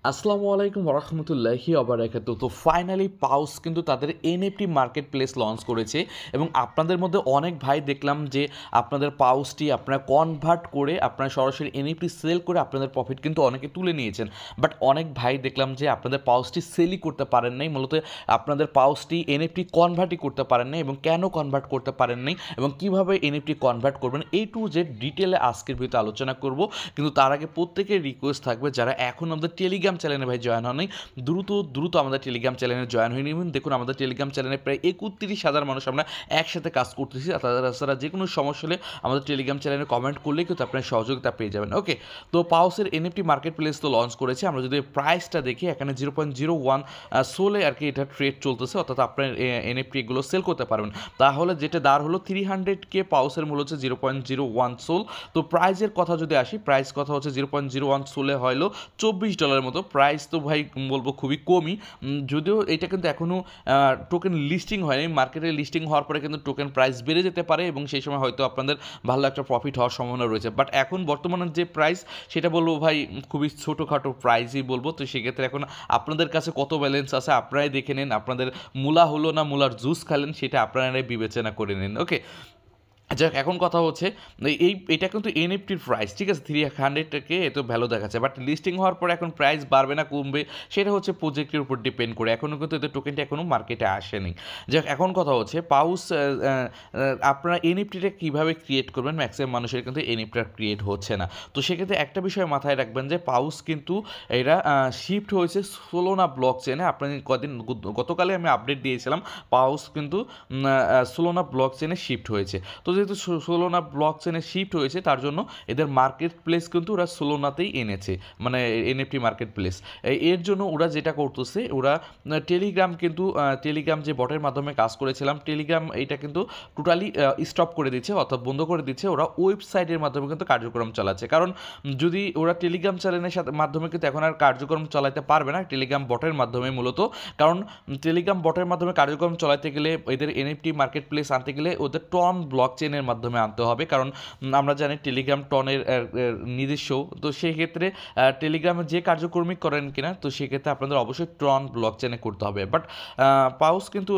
আসসালামু আলাইকুম ওরহমতুল্লাহি ওবারাকাতুহু। তো ফাইনালি পাউস কিন্তু তাদের এনএফটি মার্কেট প্লেস লঞ্চ করেছে এবং আপনাদের মধ্যে অনেক ভাই দেখলাম যে আপনাদের পাউসটি আপনারা কনভার্ট করে আপনারা সরাসরি এনএফটি সেল করে আপনাদের প্রফিট কিন্তু অনেকে তুলে নিয়েছেন। বাট অনেক ভাই দেখলাম যে আপনাদের পাউসটি সেলই করতে পারেন নাই, মূলত আপনাদের পাউসটি এনএফটি কনভার্টই করতে পারেন নাই এবং কেন কনভার্ট করতে পারেন নাই এবং কীভাবে এনএফটি কনভার্ট করবেন এই টু জেড ডিটেলে আজকের ভিডিওতে আলোচনা করব। কিন্তু তার আগে প্রত্যেকের রিকোয়েস্ট থাকবে যারা এখন আমাদের টেলিগ্রাম চ্যানেলে ভাই জয়েন হননি, দ্রুত আমাদের টেলিগ্রাম চ্যানেলে জয়েন হয়ে নেবেন। দেখুন আমাদের টেলিগ্রাম চ্যানেলে প্রায় 31,000 মানুষ আমরা একসাথে কাজ করতেছি। তাছাড়া যে কোনো সমস্যা হলে আমাদের টেলিগ্রাম চ্যানেলে কমেন্ট করলেই কিন্তু আপনার সহযোগিতা পেয়ে যাবেন। ওকে, তো পাউসের এনএফটি মার্কেট প্লেস তো লঞ্চ করেছে। আমরা যদি প্রাইসটা দেখি এখানে 0.01 সোলে আর কি এটা ট্রেড চলতেছে, অর্থাৎ আপনার এনএফটি এগুলো সেল করতে পারবেন। তাহলে যেটা দাঁড় হলো 300K, পাউসের মূল্য হচ্ছে 0.01 সোল। তো প্রাইসের কথা যদি আসি, প্রাইস কথা হচ্ছে 0.01 সোলে হলো $24 মতো। প্রাইস তো ভাই বলবো খুবই কমই, যদিও এটা কিন্তু এখনও টোকেন লিস্টিং হয়নি। মার্কেটে লিস্টিং হওয়ার পরে কিন্তু টোকেন প্রাইস বেড়ে যেতে পারে এবং সেই সময় হয়তো আপনাদের ভালো একটা প্রফিট হওয়ার সম্ভাবনা রয়েছে। বাট এখন বর্তমানে যে প্রাইস সেটা বলবো ভাই খুবই ছোটোখাটো প্রাইসই বলবো। তো সেক্ষেত্রে এখন আপনাদের কাছে কত ব্যালেন্স আছে আপনারাই দেখে নিন, আপনাদের মূলা হলো না মূলার জুস খালেন সেটা আপনারাই বিবেচনা করে নিন। ওকে, যাক এখন কথা হচ্ছে এটা কিন্তু এনএফটির প্রাইস, ঠিক আছে, 300K এত ভ্যালু দেখাচ্ছে। বাট লিস্টিং হওয়ার পরে এখন প্রাইস বাড়বে না কমবে সেটা হচ্ছে প্রজেক্টের উপর ডিপেন্ড করে। এখনও কিন্তু এদের টোকেনটা এখনও মার্কেটে আসেনি। যাক এখন কথা হচ্ছে পাউস আপনারা এনএফটিটা কীভাবে ক্রিয়েট করবেন, ম্যাক্সিমাম মানুষের কিন্তু এনএফটিটা ক্রিয়েট হচ্ছে না। তো সেক্ষেত্রে একটা বিষয় মাথায় রাখবেন যে পাউস কিন্তু এরা শিফট হয়েছে সোলোনা ব্লক চেনে। আপনার গতকালে আমি আপডেট দিয়েছিলাম পাউস কিন্তু সোলোনা ব্লক চেনে শিফট হয়েছে। তো যেহেতু সোলোনা ব্লক চেনে শিফট হয়েছে তার জন্য এদের মার্কেট প্লেস কিন্তু ওরা সোলোনাতেই এনেছে, মানে এনএফটি মার্কেট প্লেস। এর জন্য ওরা যেটা করতেছে, ওরা টেলিগ্রাম যে বটের মাধ্যমে কাজ করেছিলাম, টেলিগ্রাম এটা কিন্তু টোটালি স্টপ করে দিচ্ছে, অর্থাৎ বন্ধ করে দিচ্ছে। ওরা ওয়েবসাইটের মাধ্যমে কিন্তু কার্যক্রম চালাচ্ছে, কারণ যদি ওরা টেলিগ্রাম চ্যানেলের সাথে মাধ্যমে কিন্তু এখন আর কার্যক্রম চালাতে পারবে না টেলিগ্রাম বটের মাধ্যমে মূলত। কারণ টেলিগ্রাম বটের মাধ্যমে কার্যক্রম চালাতে গেলে এদের এনএফটি মার্কেট প্লেস আনতে গেলে ওদের টন ব্লক চেনের মাধ্যমে আনতে হবে, কারণ আমরা জানি টেলিগ্রাম টনের নিজস্ব। তো সেই ক্ষেত্রে টেলিগ্রামে যে কার্যক্রমিক করেন কিনা, তো সেক্ষেত্রে আপনাদের অবশ্যই ট্রন ব্লক চেনে করতে হবে। বাট পাউস কিন্তু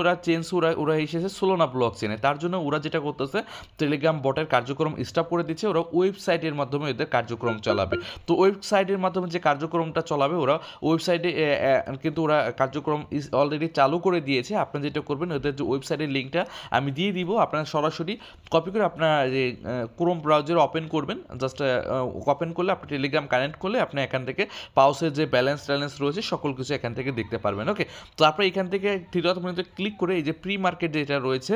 ওরা এসেছে সোলোনা ব্লক চেনে, তার জন্য ওরা যেটা করতেছে টেলিগ্রাম বটের কার্যক্রম স্টপ করে দিচ্ছে। ওরা ওয়েবসাইটের মাধ্যমে এদের কার্যক্রম চালাবে। তো ওয়েবসাইটের মাধ্যমে যে কার্যক্রমটা চালাবে, ওরা ওয়েবসাইটে কিন্তু ওরা কার্যক্রম অলরেডি চালু করে দিয়েছে। আপনি যেটা করবেন ওদের যে ওয়েবসাইটের লিঙ্কটা আমি দিয়ে দিব, আপনারা সরাসরি কপি করে আপনার যে ক্রোম ব্রাউজার ওপেন করবেন। জাস্ট ওপেন করলে আপনি টেলিগ্রাম কানেক্ট করলে আপনি এখান থেকে পাউসের যে ব্যালেন্স রয়েছে সকল কিছু এখান থেকে দেখতে পারবেন। ওকে, তো আপনি এখান থেকে ক্লিক করে এই যে প্রি মার্কেট যেটা রয়েছে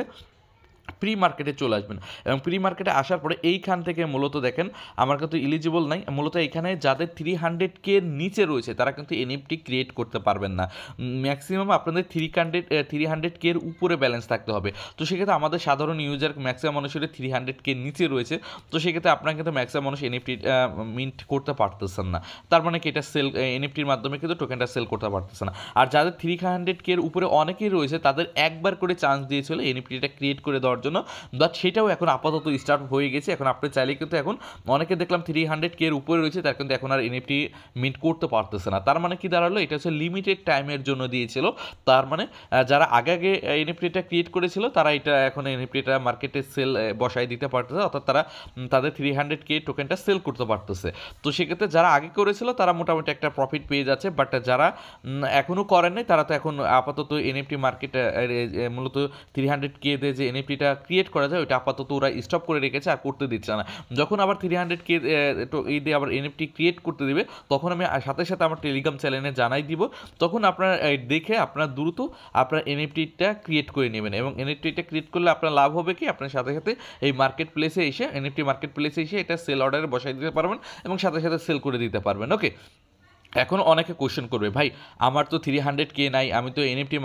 প্রি মার্কেটে চলে আসবেন এবং প্রি মার্কেটে আসার পরে এইখান থেকে মূলত দেখেন আমার কিন্তু ইলিজিবল নাই, মূলত এখানে যাদের 300K নিচে রয়েছে তারা কিন্তু এনএফটি ক্রিয়েট করতে পারবেন না। ম্যাক্সিমাম আপনাদের 300K উপরে ব্যালেন্স থাকতে হবে। তো সেক্ষেত্রে আমাদের সাধারণ ইউজার ম্যাক্সিমাম মানুষের 300K নিচে রয়েছে, তো সেক্ষেত্রে আপনারা কিন্তু ম্যাক্সিমাম মানুষ এনএফটি মিন্ট করতে পারতেছেন না। তার মানে কি এটা সেল এনএফটির মাধ্যমে কিন্তু টোকেনটা সেল করতে পারতেছে না। আর যাদের 300K উপরে অনেকেই রয়েছে তাদের একবার করে চান্স দিয়েছিল এনএফটিটা ক্রিয়েট করে দেওয়ার জন্য, বাট সেটাও এখন আপাতত স্টার্ট হয়ে গেছে। এখন আপনি চাইলে কিন্তু এখন অনেকে দেখলাম 300K উপরে রয়েছে তার কিন্তু এখন আর এনএফটি মিন্ট করতে পারতেছে না। তার মানে কি দাঁড়ালো, এটা হচ্ছে লিমিটেড টাইমের জন্য দিয়েছিল। তার মানে যারা আগে এনএফটিটা ক্রিয়েট করেছিল তারা এটা এখন এনএফটিটা মার্কেটে সেল বসায় দিতে পারতেছে, অর্থাৎ তারা তাদের 300K টোকেনটা সেল করতে পারতেছে। তো সেক্ষেত্রে যারা আগে করেছিল তারা মোটামুটি একটা প্রফিট পেয়ে যাচ্ছে, বাট যারা এখনও করেন নাই তারা তো এখন আপাতত এনএফটি মার্কেট মূলত 300K দিয়ে যে এনএফটিটা ক্রিয়েট করা যায় ওইটা আপাতত ওরা স্টপ করে রেখেছে আর করতে দিচ্ছে না। যখন আবার 300K এই দিয়ে আবার এনএফটি ক্রিয়েট করতে দিবে তখন আমি সাথে সাথে আমার টেলিগ্রাম চ্যানেলে জানাই দিব, তখন আপনারা দেখে আপনারা দ্রুত আপনার এনএফটিটা ক্রিয়েট করে নেবেন এবং এনএফটিটা ক্রিয়েট করলে আপনার লাভ হবে কি, আপনার সাথে সাথে এই মার্কেট প্লেসে এসে এনএফটি মার্কেট প্লেসে এসে এটা সেল অর্ডারে বসাই দিতে পারবেন এবং সাথে সাথে সেল করে দিতে পারবেন। ওকে, এখন অনেকে কোশ্চেন করবে ভাই আমার তো 300K নাই, আমি তো এনএফটি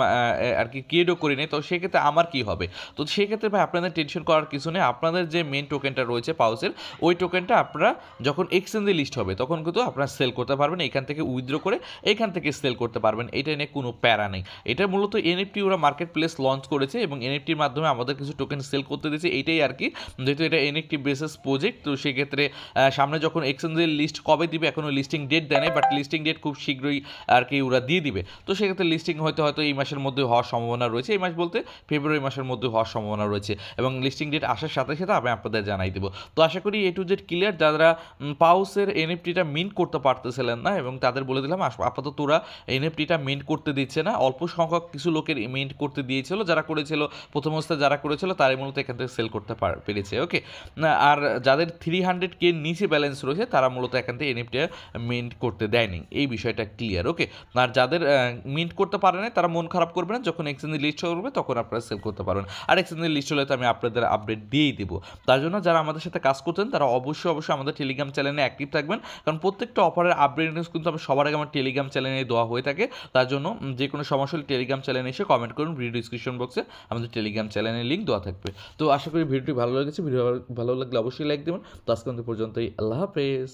আর কি ক্রিয়েটও করি নাই, তো সেক্ষেত্রে আমার কি হবে? তো সেক্ষেত্রে ভাই আপনাদের টেনশন করার কিছু নেই। আপনাদের যে মেন টোকেনটা রয়েছে পাউসের ওই টোকেনটা আপনারা যখন এক্সচেঞ্জে লিস্ট হবে তখন কিন্তু আপনারা সেল করতে পারবেন, এখান থেকে উইথড্র করে এখান থেকে সেল করতে পারবেন। এটা নিয়ে কোনো প্যারা নেই। এটা মূলত এনএফটি ওরা মার্কেট প্লেস লঞ্চ করেছে এবং এনএফটির মাধ্যমে আমাদের কিছু টোকেন সেল করতে দিয়েছে, এইটাই আর কি। যেহেতু এটা এনএফটি বেসিস প্রজেক্ট, তো সেক্ষেত্রে সামনে যখন এক্সচেঞ্জের লিস্ট কবে দিবে এখনও লিস্টিং ডেট দেয় নাই, বাট লিস্টিং লিস্টিং ডেট খুব শীঘ্রই আর কি ওরা দিয়ে দিবে। তো সেক্ষেত্রে লিস্টিং হয়তো এই মাসের মধ্যে হওয়ার সম্ভাবনা রয়েছে, এই মাস বলতে ফেব্রুয়ারি মাসের মধ্যে হওয়ার সম্ভাবনা রয়েছে, এবং লিস্টিং ডেট আসার সাথে সাথে আমি আপনাদের জানাই দেবো। তো আশা করি এ টু জেড ক্লিয়ার। যারা পাউসের এনএফটিটা মিন্ট করতে পারতেছিলেন না, এবং তাদের বলে দিলাম আপাতত ওরা এনএফটিটা মিন্ট করতে দিচ্ছে না। অল্প সংখ্যক কিছু লোকের মিন্ট করতে দিয়েছিল, যারা করেছিল প্রথম অবস্থায় যারা করেছিল তারাই মূলত এখান থেকে সেল করতে পেরেছে। ওকে, আর যাদের 300K নিচে ব্যালেন্স রয়েছে তারা মূলত এখান থেকে এনএফটি মিন্ট করতে দেয়নি, এই বিষয়টা ক্লিয়ার। ওকে, আর যাদের মিন্ট করতে পারে না তারা মন খারাপ করবে না, যখন এক্সচেঞ্জে লিস্ট করবে তখন আপনারা সেল করতে পারবেন। আর এক্সচেঞ্জে লিস্ট হলে তো আমি আপনাদের আপডেট দিয়েই দেবো। তার জন্য যারা আমাদের সাথে কাজ করতেন তারা অবশ্যই আমাদের টেলিগ্রাম চ্যানেলে অ্যাক্টিভ থাকবেন, কারণ প্রত্যেকটা অফারের আপডেট নিউজ কিন্তু আমি সবার আগে আমার টেলিগ্রাম চ্যানেলে দেওয়া হয়ে থাকে। তার জন্য যে কোনো সমস্যা হলে টেলিগ্রাম চ্যানেলে এসে কমেন্ট করুন, ভিডিও ডিসক্রিপশন বক্সে আমাদের টেলিগ্রাম চ্যানেলের লিঙ্ক দেওয়া থাকবে। তো আশা করি ভিডিওটি ভালো লেগেছে, ভিডিও ভালো লাগলে অবশ্যই লাইক দেবেন। তো আজকে পর্যন্তই, আল্লাহ হাফেজ।